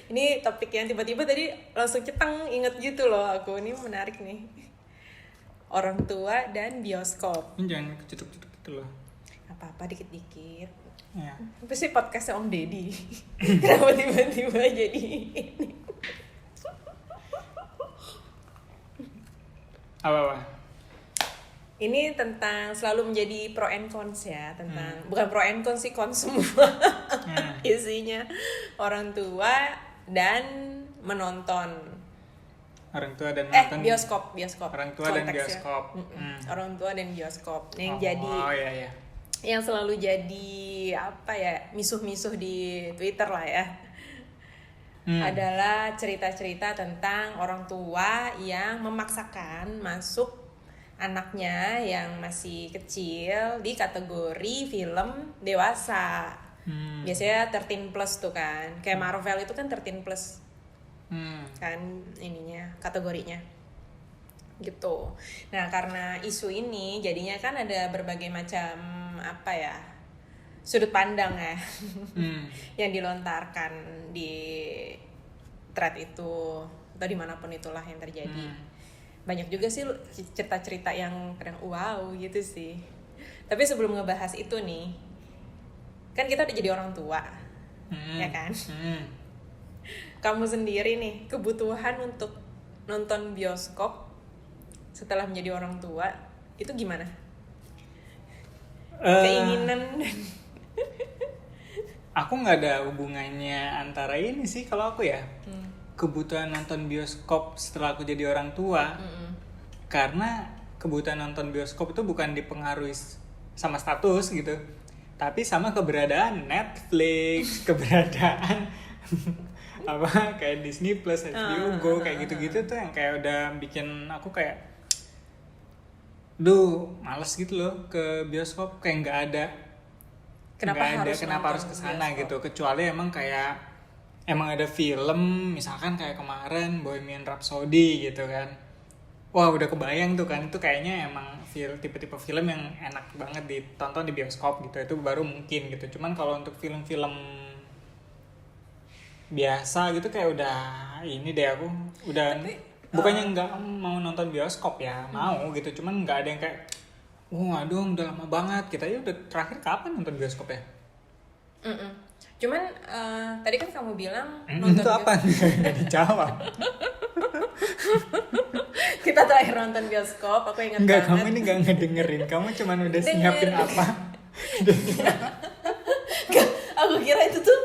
Ini topik yang tiba-tiba tadi langsung cetang inget gitu loh aku. Ini menarik nih. Orang tua dan bioskop. Ini jangan kecutuk-cutuk gitu loh. Apa-apa dikit-dikit. Ya. Apa sih podcastnya Om Deddy? Kenapa tiba-tiba jadi ini? Apa? Ini tentang selalu menjadi pro and cons ya, tentang bukan pro and cons sih, cons semua. Isinya orang tua dan menonton. Orang tua dan menonton. Bioskop. Orang tua dan bioskop. Orang tua dan bioskop. Yang jadi iya. yang selalu jadi apa ya, misuh-misuh di Twitter lah ya. Adalah cerita-cerita tentang orang tua yang memaksakan masuk anaknya yang masih kecil di kategori film dewasa. Biasanya 13 plus tuh kan. Kayak Marvel itu kan 13 plus. Kan ininya, kategorinya. Gitu. Nah, karena isu ini jadinya kan ada berbagai macam apa ya? Sudut pandang ya. Yang dilontarkan di thread itu atau dimanapun itulah yang terjadi. Banyak juga sih cerita-cerita yang kadang wow gitu sih. Tapi sebelum ngebahas itu nih, kan kita udah jadi orang tua, ya kan? Kamu sendiri nih, kebutuhan untuk nonton bioskop setelah menjadi orang tua itu gimana? Keinginan dan aku nggak ada hubungannya antara ini sih kalau aku ya. Kebutuhan nonton bioskop setelah aku jadi orang tua. Karena kebutuhan nonton bioskop itu bukan dipengaruhi sama status gitu, tapi sama keberadaan Netflix, keberadaan apa kayak Disney Plus, HBO Go, kayak gitu-gitu tuh yang kayak udah bikin aku kayak males gitu loh ke bioskop, kayak nggak ada kenapa harus kesana gitu, kecuali emang ada film misalkan kayak kemarin Bohemian Rhapsody gitu kan. Wah, udah kebayang tuh kan, itu kayaknya emang tipe-tipe film yang enak banget ditonton di bioskop gitu, itu baru mungkin gitu. Cuman kalau untuk film-film biasa gitu kayak udah ini deh, aku udah bukannya nggak mau nonton bioskop ya, mau gitu, cuman nggak ada yang kayak aduh udah lama banget kita ya, udah terakhir kapan nonton bioskop ya? Cuman tadi kan kamu bilang nonton itu apa? Nggak dijawab. Kita terakhir nonton bioskop, aku ingat banget. Kamu ini nggak ngedengerin, kamu cuman udah siapin apa? Aku kira itu tuh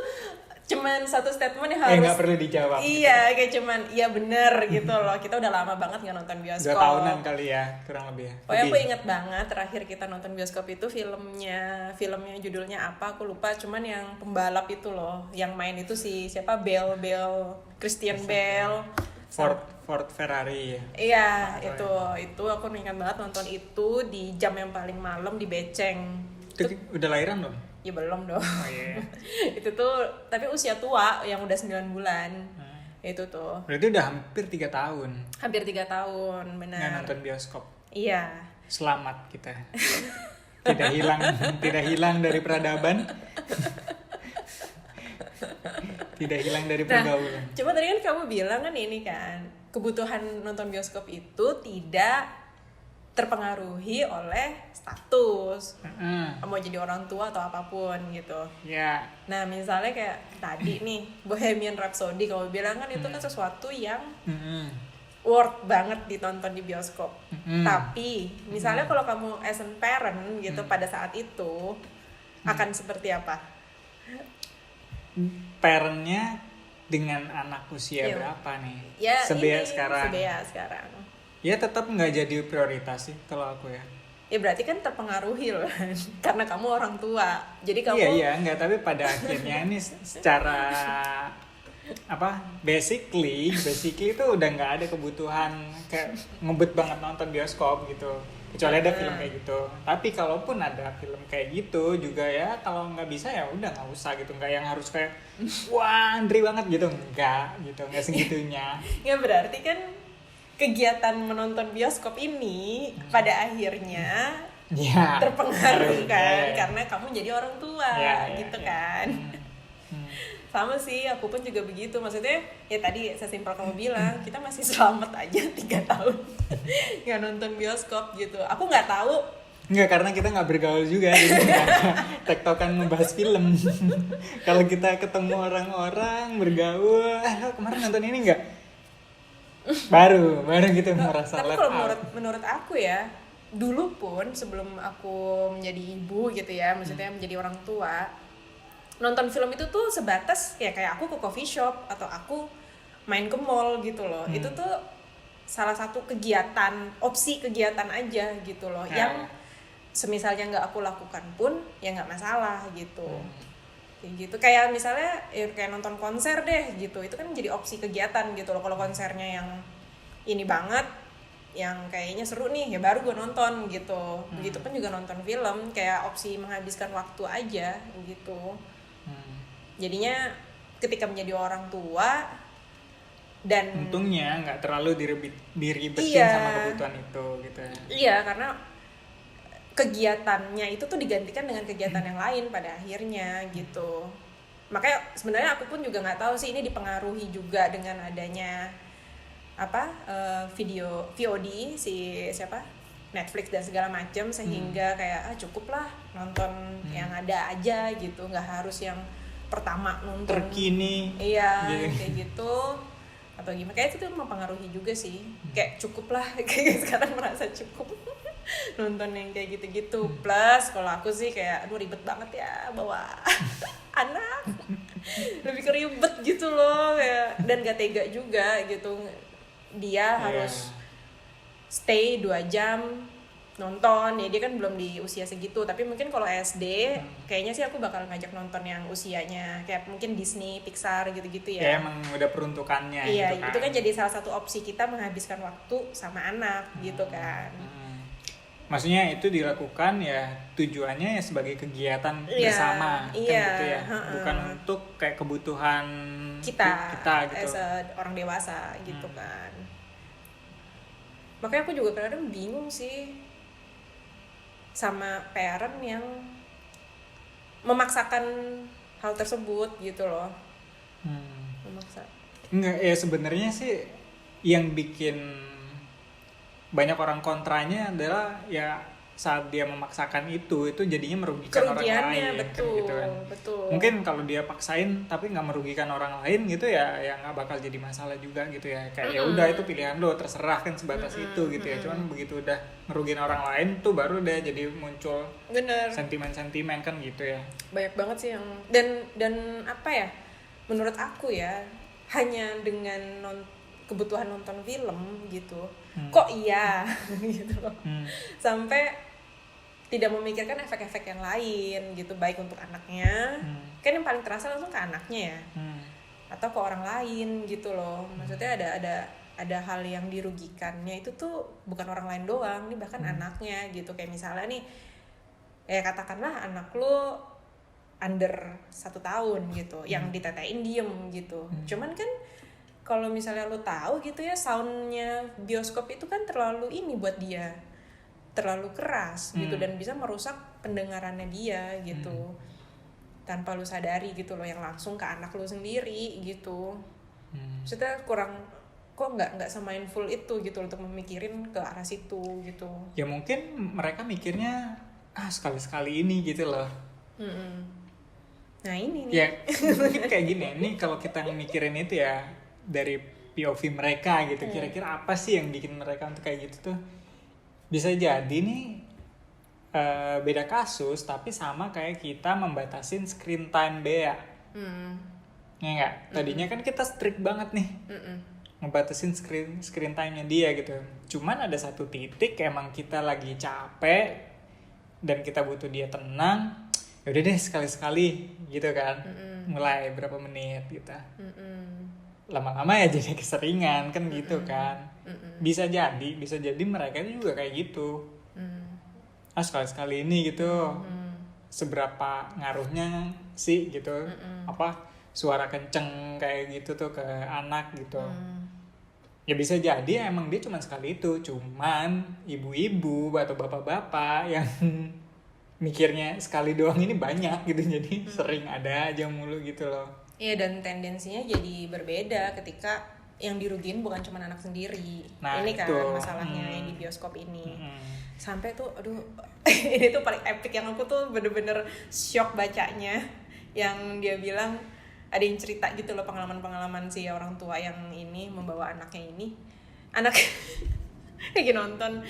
cuman satu statement yang harus nggak perlu dijawab. Iya, kayak cuman iya bener gitu loh. Kita udah lama banget nggak nonton bioskop. 2 tahunan kali ya, kurang lebih ya. Pokoknya aku ingat banget terakhir kita nonton bioskop itu filmnya judulnya apa aku lupa, cuman yang pembalap itu loh, yang main itu siapa, Christian Bale, Ford Ferrari ya. Iya, itu aku ingat banget nonton itu di jam yang paling malam di Beceng. Itu udah lahiran belum? Ya belum dong. Oh iya. Itu tuh tapi usia tua yang udah 9 bulan. Itu tuh. Berarti udah hampir 3 tahun. Hampir 3 tahun, benar. Nggak nonton bioskop. Iya. Selamat kita. Tidak hilang dari peradaban. Tidak hilang dari pergaulan. Cuma tadi kan kamu bilang kan ini kan, kebutuhan nonton bioskop itu tidak terpengaruhi oleh status, mau jadi orang tua atau apapun gitu. Ya. Nah misalnya kayak tadi nih Bohemian Rhapsody, kamu bilang kan itu kan sesuatu yang worth banget ditonton di bioskop. Tapi misalnya kalau kamu as a parent gitu pada saat itu akan seperti apa? Parentnya dengan anak usia berapa nih? Ya, Sebea sekarang. Ya tetap nggak jadi prioritas sih kalau aku ya. Ya berarti kan terpengaruhi loh karena kamu orang tua. Jadi kamu Iya nggak, tapi pada akhirnya ini secara basically itu udah nggak ada kebutuhan kayak ngebet banget nonton bioskop gitu, kecuali ada film kayak gitu. Tapi kalaupun ada film kayak gitu juga ya, kalau nggak bisa ya udah nggak usah gitu, nggak yang harus kayak wah antri banget gitu, nggak segitunya. Ya berarti kan kegiatan menonton bioskop ini pada akhirnya terpengaruh kan karena kamu jadi orang tua gitu kan. Sama sih, aku pun juga begitu. Maksudnya ya tadi sesimpel kamu bilang, kita masih selamat aja 3 tahun nggak nonton bioskop gitu. Aku nggak tahu. Enggak, karena kita nggak bergaul juga, jadi nggak ada tektokan ngebahas film. Kalau kita ketemu orang-orang bergaul, lo kemarin nonton ini nggak? Baru gitu merasa Tapi let kalau out. menurut aku ya, dulu pun sebelum aku menjadi ibu gitu ya, maksudnya menjadi orang tua, nonton film itu tuh sebatas ya kayak aku ke coffee shop atau aku main ke mall gitu loh. Itu tuh salah satu kegiatan, opsi kegiatan aja gitu loh, yang semisalnya nggak aku lakukan pun ya nggak masalah gitu. Kayak gitu, kayak misalnya ya kayak nonton konser deh gitu, itu kan jadi opsi kegiatan gitu loh. Kalau konsernya yang ini banget, yang kayaknya seru nih, ya baru gue nonton gitu. Begitupun juga nonton film, kayak opsi menghabiskan waktu aja gitu. Jadinya ketika menjadi orang tua dan untungnya nggak terlalu diribetin iya, sama kebutuhan itu gitu ya. Iya, karena kegiatannya itu tuh digantikan dengan kegiatan yang lain pada akhirnya gitu. Makanya sebenarnya aku pun juga nggak tahu sih ini dipengaruhi juga dengan adanya video VOD si siapa Netflix dan segala macam, sehingga kayak cukup lah nonton yang ada aja gitu, nggak harus yang pertama nonton terkini. Iya kayak gitu atau gimana, kayak itu tuh mempengaruhi juga sih. Kayak cukup lah, kayak sekarang merasa cukup nonton yang kayak gitu-gitu. Plus kalau aku sih kayak aduh ribet banget ya bawa anak, lebih ke ribet gitu loh ya, dan gak tega juga gitu dia harus stay 2 jam nonton ya. Dia kan belum di usia segitu, tapi mungkin kalau SD kayaknya sih aku bakal ngajak nonton yang usianya kayak mungkin Disney, Pixar gitu-gitu ya. Ya emang udah peruntukannya iya gitu kan. itu kan jadi salah satu opsi kita menghabiskan waktu sama anak gitu kan. Maksudnya itu dilakukan ya tujuannya ya sebagai kegiatan bersama kan gitu ya, bukan untuk kayak kebutuhan kita gitu. As orang dewasa gitu kan. Makanya aku juga kadang bingung sih sama parent yang memaksakan hal tersebut gitu loh. Memaksa. Enggak, ya sebenarnya sih yang bikin banyak orang kontranya adalah ya saat dia memaksakan itu jadinya merugikan orang lain, betul, kan gitu kan. Betul. Mungkin kalau dia paksain tapi nggak merugikan orang lain gitu ya nggak bakal jadi masalah juga gitu ya. Kayak ya udah itu pilihan lo, terserah kan sebatas itu gitu ya. Cuman begitu udah merugikan orang lain tuh baru udah jadi muncul sentimen-sentimen kan gitu ya. Banyak banget sih yang dan apa ya? Menurut aku ya, hanya dengan kebutuhan nonton film gitu kok iya gitu loh, sampai tidak memikirkan efek-efek yang lain gitu, baik untuk anaknya kan yang paling terasa langsung ke anaknya ya, atau ke orang lain gitu loh. Maksudnya ada hal yang dirugikannya itu tuh bukan orang lain doang nih, bahkan anaknya gitu. Kayak misalnya nih katakanlah anak lu under 1 tahun gitu yang ditetein diem gitu, cuman kan kalau misalnya lo tahu gitu ya, soundnya bioskop itu kan terlalu ini buat dia, terlalu keras gitu, dan bisa merusak pendengarannya dia gitu, tanpa lo sadari gitu loh, yang langsung ke anak lo sendiri gitu. Maksudnya kurang, kok nggak se-mindful itu gitu untuk memikirin ke arah situ gitu. Ya mungkin mereka mikirnya sekali-sekali ini gitu loh. Nah ini nih. Ya mungkin kayak gini, ini kalau kita mikirin itu ya dari POV mereka gitu, kira-kira apa sih yang bikin mereka untuk kayak gitu tuh. Bisa jadi nih beda kasus, tapi sama kayak kita membatasin screen time Bea. Ya enggak? Tadinya kan kita strict banget nih ngebatasin screen time-nya dia gitu. Cuman ada satu titik emang kita lagi capek dan kita butuh dia tenang, yaudah deh sekali-sekali gitu kan. Mulai berapa menit gitu. Lama-lama ya jadi keseringan kan gitu kan. Bisa jadi mereka juga kayak gitu. Sekali-sekali ini gitu. Seberapa ngaruhnya sih gitu. Suara kenceng kayak gitu tuh ke anak gitu. Ya bisa jadi emang dia cuma sekali itu. Cuman ibu-ibu atau bapak-bapak yang mikirnya sekali doang ini banyak gitu, jadi sering ada aja mulu gitu loh. Iya, dan tendensinya jadi berbeda ketika yang dirugiin bukan cuma anak sendiri. Nah, ini kan itu. masalahnya yang di bioskop ini. Sampai tuh aduh ini tuh paling epic yang aku tuh bener-bener shock bacanya, yang dia bilang ada yang cerita gitu loh pengalaman-pengalaman si orang tua yang ini membawa anaknya ini. Anak lagi nonton.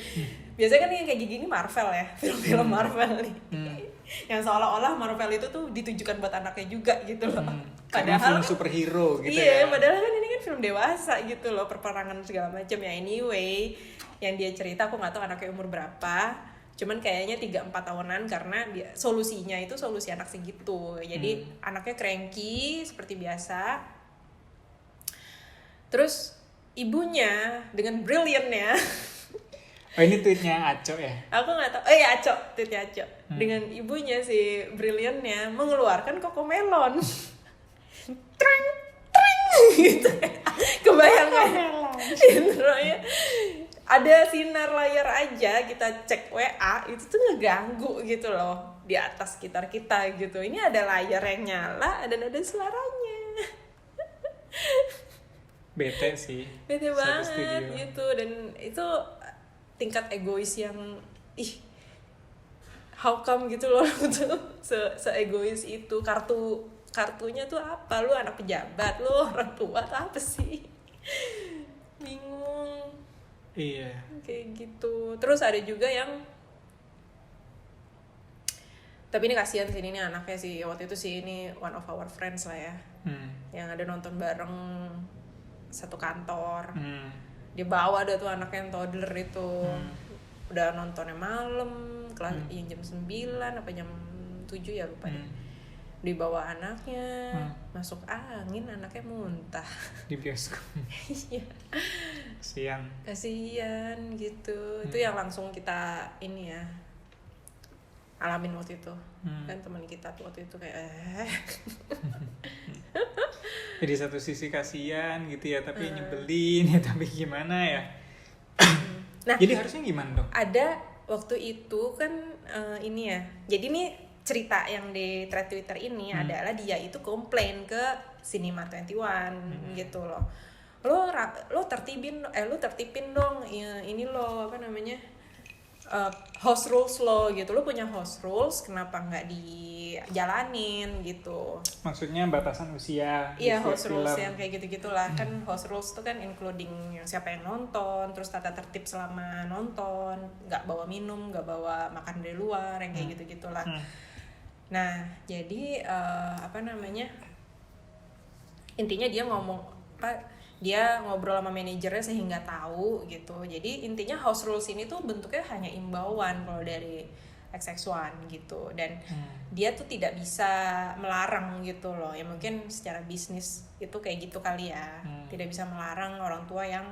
Biasanya kan yang kayak gini Marvel ya, film-film Marvel nih. Yang seolah-olah Marvel itu tuh ditujukan buat anaknya juga gitu loh. Karena Padahal film superhero gitu iya, ya. padahal kan ini kan film dewasa gitu loh, perperangan segala macam ya. Anyway, yang dia cerita aku nggak tahu anaknya umur berapa. Cuman kayaknya 3-4 tahunan, karena dia, solusinya itu solusi anak segitu. Jadi anaknya cranky seperti biasa. Terus ibunya dengan brilliantnya Oh, ini tweetnya Aco ya? aku nggak tahu, ya Aco, tweetnya Aco. Dengan ibunya si brilliantnya mengeluarkan Cocomelon. Trang, trang gitu. Kebayang kan? Intronya ada sinar layar aja, kita cek WA itu tuh ngeganggu gitu loh di atas sekitar kita gitu. Ini ada layar yang nyala dan ada suaranya. Bete sih. Bete Satu banget studio. gitu, dan itu tingkat egois yang how come gitu loh tuh se-egois itu. Kartunya tuh apa? Lu anak pejabat, lu orang tua tuh apa sih? Bingung. Iya. Kayak gitu. Terus ada juga yang, tapi ini kasihan sih, ini anaknya sih, waktu itu sih ini one of our friends lah ya, yang ada nonton bareng satu kantor. Dia bawa ada tuh anak yang toddler itu, udah nontonnya malam, kelas yang jam 9 apa jam 7 ya lupa deh. Dibawa anaknya, masuk angin, anaknya muntah Di bioskop. iya, kasihan gitu. Itu yang langsung kita ini ya alamin waktu itu. Kan teman kita tuh waktu itu kayak Jadi satu sisi kasihan gitu ya, tapi nyebelin ya, tapi gimana ya. Nah, jadi harusnya gimana dong? ada waktu itu kan ini ya, jadi nih cerita yang di thread Twitter ini adalah dia itu komplain ke Cinema 21 gitu loh. Lo tertipin dong ini lo apa namanya, host rules lo gitu. Lo punya host rules, kenapa nggak dijalanin gitu. Maksudnya batasan usia. Iya, host rules yang kayak gitu-gitulah. Kan host rules tuh kan including yang siapa yang nonton, terus tata tertib selama nonton, nggak bawa minum, nggak bawa makan dari luar, yang kayak gitu-gitulah. Nah, jadi apa namanya, intinya dia dia ngobrol sama manajernya sehingga tahu gitu. Jadi intinya house rules ini tuh bentuknya hanya imbauan kalau dari XX1 gitu, dan dia tuh tidak bisa melarang gitu loh. Ya mungkin secara bisnis itu kayak gitu kali ya. Tidak bisa melarang orang tua yang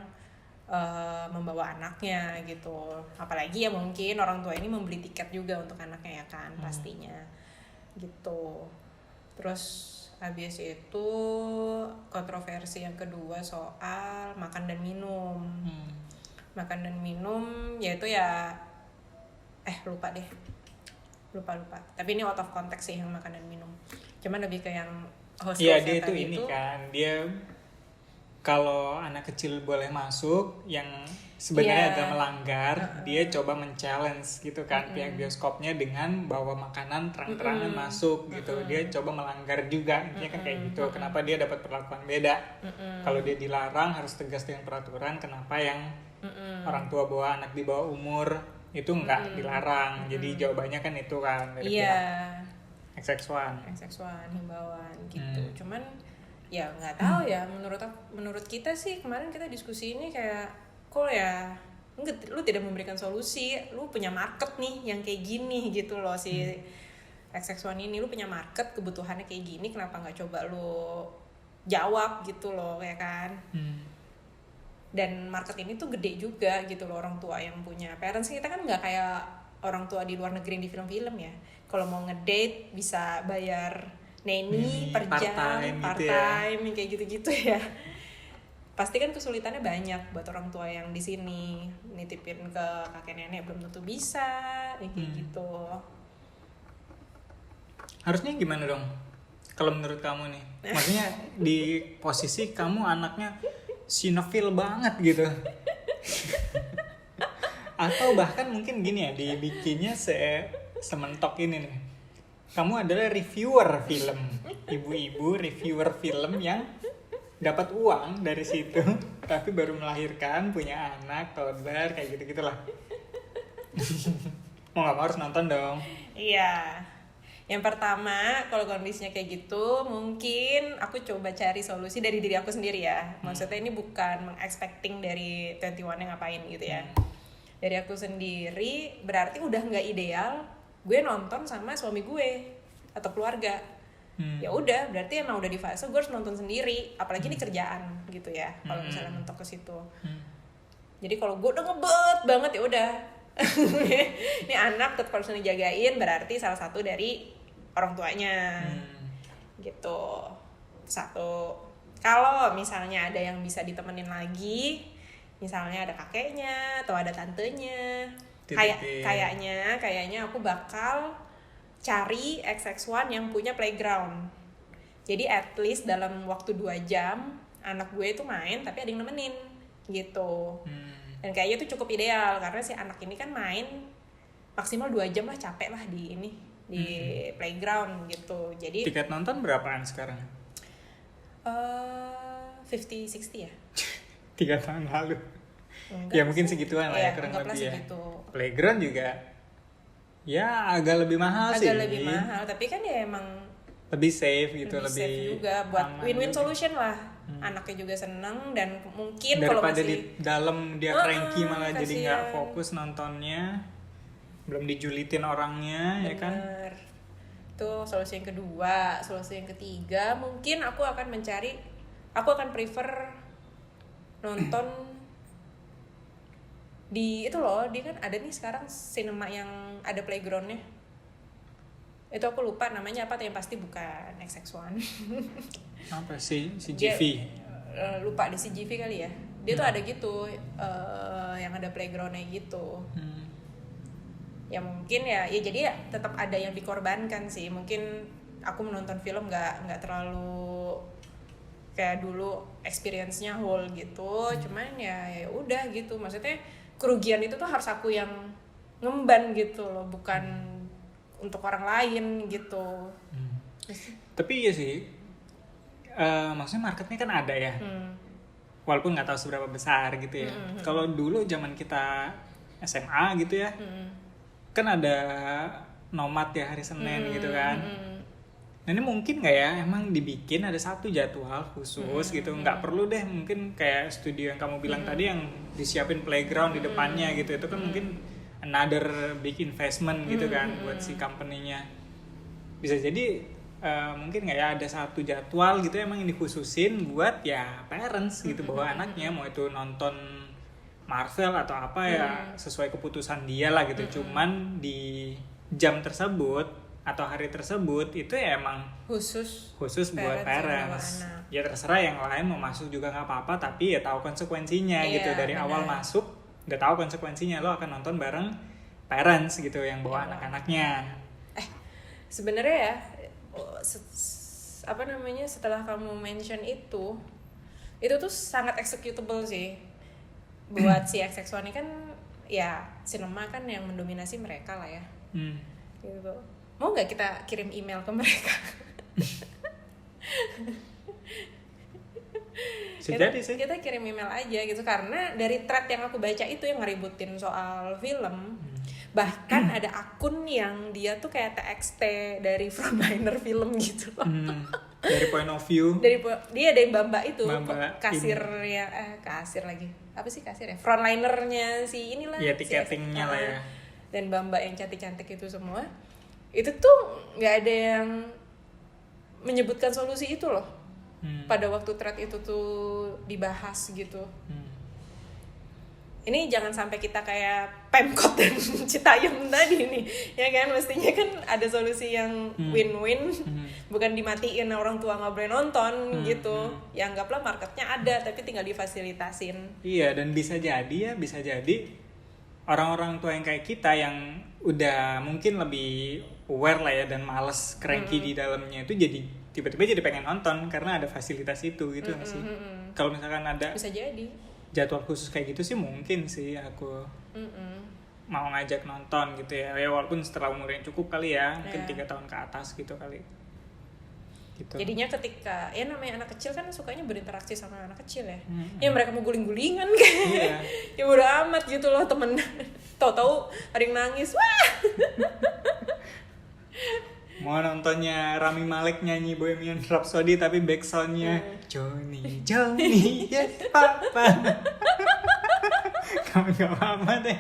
membawa anaknya gitu. Apalagi ya mungkin orang tua ini membeli tiket juga untuk anaknya ya kan, pastinya gitu. Terus habis itu kontroversi yang kedua soal makan dan minum. Makan dan minum yaitu ya lupa tapi ini out of context sih yang makan dan minum. Cuman lebih ke yang host. Iya, dia itu ini kan, dia kalau anak kecil boleh masuk, yang sebenarnya ada melanggar, dia coba men-challenge gitu kan pihak bioskopnya dengan bawa makanan terang-terangan masuk gitu. Dia coba melanggar juga, intinya kan kayak gitu. Kenapa dia dapat perlakuan beda? Kalau dia dilarang harus tegas dengan peraturan, kenapa yang orang tua bawa anak di bawah umur itu nggak dilarang? Jadi jawabannya kan itu kan dari pihak XX1 himbauan gitu. Cuman ya nggak tahu ya, menurut kita sih kemarin kita diskusi ini kayak kok ya lu tidak memberikan solusi. Lu punya market nih yang kayak gini gitu loh, si XX1 ini lu punya market, kebutuhannya kayak gini, kenapa nggak coba lu jawab gitu loh ya kan. Dan market ini tuh gede juga gitu loh, orang tua yang punya. Parents kita kan nggak kayak orang tua di luar negeri yang di film-film ya. Kalau mau ngedate bisa bayar nanny per jam, part-time gitu kayak gitu-gitu ya. Pasti kan kesulitannya banyak buat orang tua yang di sini, nitipin ke kakek nenek belum tentu bisa, kayak gitu. Harusnya gimana dong? Kalau menurut kamu nih, maksudnya di posisi kamu anaknya sinetfil banget gitu. Atau bahkan mungkin gini ya, dibikinnya sementok ini nih. Kamu adalah reviewer film, ibu-ibu reviewer film yang dapat uang dari situ, tapi baru melahirkan, punya anak, toddler, kayak gitu-gitulah. Mau nggak mau harus nonton dong. Iya. Yang pertama, kalau kondisinya kayak gitu, mungkin aku coba cari solusi dari diri aku sendiri ya. Maksudnya ini bukan meng-expecting dari 21 yang ngapain gitu ya. Dari aku sendiri, berarti udah nggak ideal gue nonton sama suami gue atau keluarga. Ya udah, berarti emang udah di fase gue harus nonton sendiri, apalagi ini kerjaan gitu ya. Kalau misalnya mentok ke situ. Jadi kalau gue udah ngebet banget ya udah. Ini anak tetap harus dijagain, berarti salah satu dari orang tuanya. Gitu. Satu. Kalau misalnya ada yang bisa ditemenin lagi, misalnya ada kakeknya atau ada tantenya, kayaknya aku bakal cari XX1 yang punya playground. Jadi at least dalam waktu 2 jam anak gue itu main tapi ada yang nemenin gitu. Dan kayaknya itu cukup ideal karena si anak ini kan main maksimal 2 jam lah, capek lah di playground gitu. Jadi tiket nonton berapaan sekarang? 50-60 ya. 3 tahun lalu. Enggak Ya mungkin segituan lah ya, kurang lebih ya. Playground juga ya agak lebih mahal sih. Agak lebih mahal, tapi kan ya emang lebih safe gitu, lebih safe juga buat win-win juga. Solution lah. Anaknya juga seneng dan mungkin daripada kalau masih di dalam dia cranky malah jadi kasihan. nggak fokus nontonnya, belum dijulitin orangnya. Bener. Ya kan. Itu solusi yang kedua. Solusi yang ketiga mungkin aku akan prefer nonton di itu loh, dia kan ada nih sekarang cinema yang ada playgroundnya. Itu aku lupa namanya apa, yang pasti bukan XX1. Apa sih si GV? Lupa di si GV kali ya. Dia tuh ada gitu yang ada playgroundnya gitu. Ya mungkin ya jadi ya tetap ada yang dikorbankan sih. Mungkin aku menonton film nggak terlalu kayak dulu experience-nya whole gitu. Cuman ya udah gitu. Maksudnya kerugian itu tuh harus aku yang ngemban gitu loh, bukan untuk orang lain gitu. Tapi iya sih, maksudnya marketnya kan ada ya, walaupun nggak tahu seberapa besar gitu ya. Kalau dulu zaman kita SMA gitu ya, kan ada Nomad ya hari Senin gitu kan. Nah ini mungkin nggak ya emang dibikin ada satu jadwal khusus gitu, nggak perlu deh mungkin kayak studio yang kamu bilang tadi yang disiapin playground di depannya gitu. Itu kan mungkin another big investment gitu kan buat si company-nya. Bisa jadi mungkin nggak ya ada satu jadwal gitu emang ini khususin buat ya parents gitu, bawa anaknya mau itu nonton Marvel atau apa ya sesuai keputusan dia lah gitu. Cuman di jam tersebut atau hari tersebut itu ya emang khusus buat parents. Ya terserah yang lain mau masuk juga nggak apa-apa, tapi ya tahu konsekuensinya gitu. Dari awal masuk udah tahu konsekuensinya, lo akan nonton bareng parents gitu yang bawa anak-anaknya. Sebenarnya ya setelah kamu mention itu tuh sangat executable sih buat si XX1 ini kan ya sinema kan yang mendominasi mereka lah ya. Gitu. Mau nggak kita kirim email ke mereka? Kita kirim email aja gitu, karena dari thread yang aku baca itu yang ngeributin soal film. Bahkan ada akun yang dia tuh kayak TXT dari frontliner film gitu loh. Dari point of view. Dia ada yang Bamba itu, kasir lagi. Apa sih kasir ya? Frontlinernya si inilah. Iya, tiketingnya lah ya. Dan Bamba yang cantik-cantik itu semua. Itu tuh nggak ada yang menyebutkan solusi itu loh. Pada waktu thread itu tuh dibahas gitu. Ini jangan sampai kita kayak Pemkot dan Citayam tadi nih, ya kan, mestinya kan ada solusi yang win-win, bukan dimatiin orang tua nggak boleh nonton gitu. Ya anggaplah marketnya ada tapi tinggal difasilitasin. Iya, dan bisa jadi orang-orang tua yang kayak kita yang udah mungkin lebih aware lah ya dan males cranky di dalamnya itu jadi tiba-tiba jadi pengen nonton karena ada fasilitas itu gitu nggak sih? Kalau misalkan ada Bisa jadi. jadwal khusus kayak gitu sih mungkin sih aku mau ngajak nonton gitu ya. Ya walaupun setelah umurnya cukup kali ya, mungkin 3 tahun ke atas gitu kali. Gitu. Jadinya ketika ya namanya anak kecil kan sukanya berinteraksi sama anak kecil ya. Ya mereka mau guling-gulingan kan. Iya. Ya bodo amat gitu loh temen. Tahu-tahu ada yang nangis. Wah. Mau nontonnya Rami Malek nyanyi Bohemian Rhapsody tapi backsoundnya Johnny yes papa. Kamu gak apa-apa deh.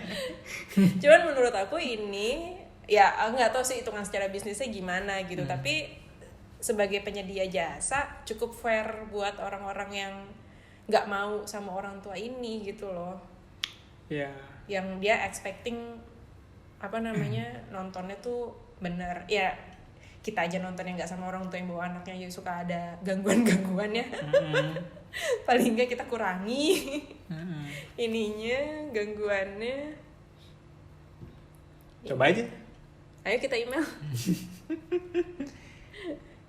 Cuman menurut aku ini ya nggak tahu sih hitungan secara bisnisnya gimana gitu, tapi sebagai penyedia jasa cukup fair buat orang-orang yang nggak mau sama orang tua ini gitu loh. Iya. Yang dia expecting apa namanya nontonnya tuh bener ya, kita aja nonton yang nggak sama orang tua yang bawa anaknya aja suka ada gangguan-gangguannya. Paling nggak kita kurangi ininya gangguannya. Coba aja. Ayo kita email.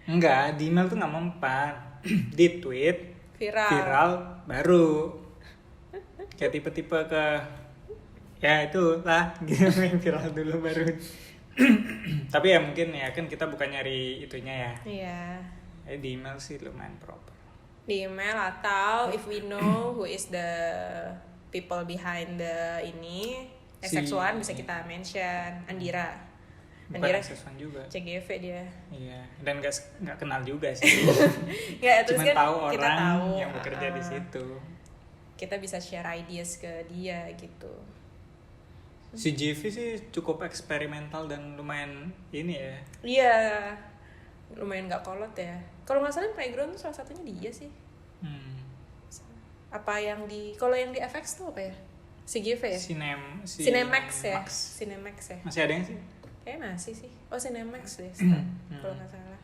Enggak, di email tuh nggak mempan. Di tweet viral baru. Kayak tipe-tipe ke ya itu lah gitu yang viral dulu baru. Tapi ya mungkin ya kan kita bukan nyari itunya ya. Iya. Di email sih lumayan proper. Di email atau if we know who is the people behind the ini XX1 bisa kita mention. Andira Bukan aksesuan juga. CGV dia. Iya, dan nggak kenal juga sih. Nggak, terus Cuman kan tahu kita orang tahu, yang bekerja di situ. Kita bisa share ideas ke dia gitu. Si GV sih cukup eksperimental dan lumayan ini ya. Iya, lumayan nggak kolot ya. Kalau nggak salah Playground tuh salah satunya dia sih. Apa yang kalau yang di FX tuh apa ya? CGV ya? Cinemax ya? Cinemax ya? Masih ada yang sih? Kayaknya masih sih. Oh Cinemax deh, kalau nggak salah.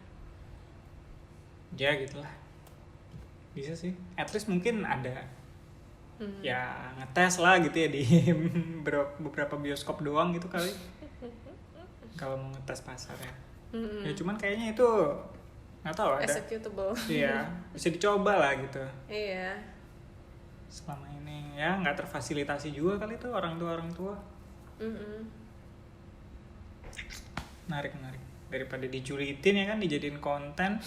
Ya gitulah. Bisa sih. At least mungkin ada ya ngetes lah gitu ya di beberapa bioskop doang gitu kali. Kalau mau ngetes pasar ya. Ya cuman kayaknya itu nggak tahu ada. Executable. Iya, bisa dicoba lah gitu. Iya. Selama ini ya nggak terfasilitasi juga kali itu orang tua. Menarik daripada dijulitin ya kan, dijadiin konten.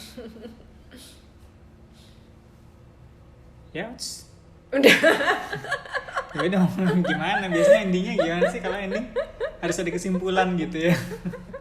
Ya Udah. ya dong. Gimana biasanya endingnya gimana sih? Kalau ending harus ada kesimpulan gitu ya.